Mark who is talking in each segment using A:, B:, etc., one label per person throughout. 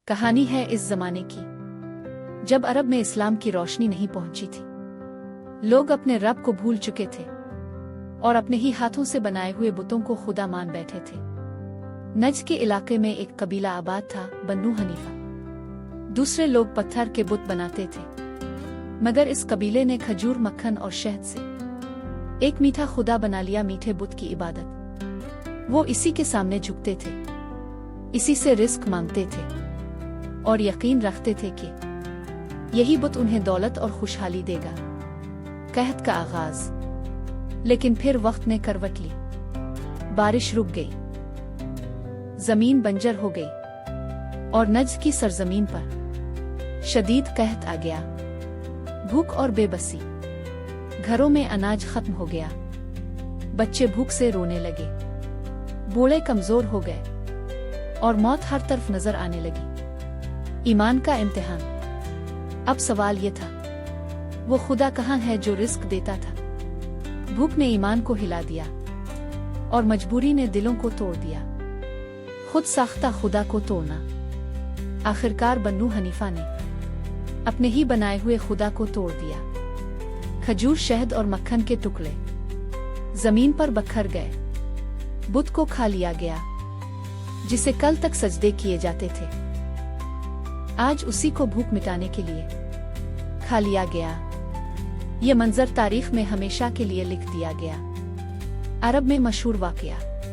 A: کہانی ہے اس زمانے کی جب عرب میں اسلام کی روشنی نہیں پہنچی تھی۔ لوگ اپنے رب کو بھول چکے تھے اور اپنے ہی ہاتھوں سے بنائے ہوئے بتوں کو خدا مان بیٹھے تھے۔ نجد کے علاقے میں ایک قبیلہ آباد تھا، بنو حنیفہ۔ دوسرے لوگ پتھر کے بت بناتے تھے، مگر اس قبیلے نے کھجور، مکھن اور شہد سے ایک میٹھا خدا بنا لیا، میٹھے بت کی عبادت۔ وہ اسی کے سامنے جھکتے تھے، اسی سے رزق مانگتے تھے اور یقین رکھتے تھے کہ یہی بت انہیں دولت اور خوشحالی دے گا۔ قحط کا آغاز، لیکن پھر وقت نے کروٹ لی۔ بارش رک گئی، زمین بنجر ہو گئی اور نجد کی سرزمین پر شدید قحط آ گیا۔ بھوک اور بے بسی، گھروں میں اناج ختم ہو گیا، بچے بھوک سے رونے لگے، بوڑھے کمزور ہو گئے اور موت ہر طرف نظر آنے لگی۔ ایمان کا امتحان۔ اب سوال یہ تھا، وہ خدا کہاں ہے جو رزق دیتا تھا؟ بھوک نے ایمان کو ہلا دیا اور مجبوری نے دلوں کو توڑ دیا۔ خود ساختہ خدا کو توڑنا۔ آخرکار بنو حنیفہ نے اپنے ہی بنائے ہوئے خدا کو توڑ دیا۔ کھجور، شہد اور مکھن کے ٹکڑے زمین پر بکھر گئے۔ بت کو کھا لیا گیا جسے کل تک سجدے کیے جاتے تھے، آج اسی کو بھوک مٹانے کے لیے کھا لیا گیا۔ یہ منظر تاریخ میں ہمیشہ کے لیے لکھ دیا گیا۔ عرب میں مشہور واقعہ۔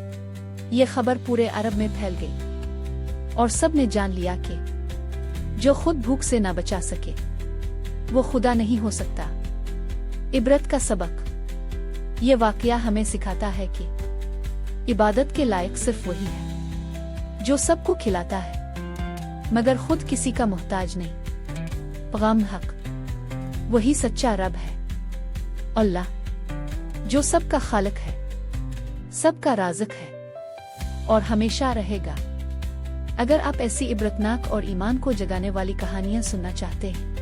A: یہ خبر پورے عرب میں پھیل گئی اور سب نے جان لیا کہ جو خود بھوک سے نہ بچا سکے وہ خدا نہیں ہو سکتا۔ عبرت کا سبق۔ یہ واقعہ ہمیں سکھاتا ہے کہ عبادت کے لائق صرف وہی ہے جو سب کو کھلاتا ہے مگر خود کسی کا محتاج نہیں۔ پیغام حق۔ وہی سچا رب ہے، اللہ، جو سب کا خالق ہے، سب کا رازق ہے اور ہمیشہ رہے گا۔ اگر آپ ایسی عبرتناک اور ایمان کو جگانے والی کہانیاں سننا چاہتے ہیں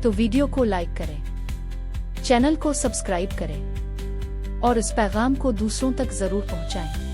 A: تو ویڈیو کو لائک کریں، چینل کو سبسکرائب کریں اور اس پیغام کو دوسروں تک ضرور پہنچائیں۔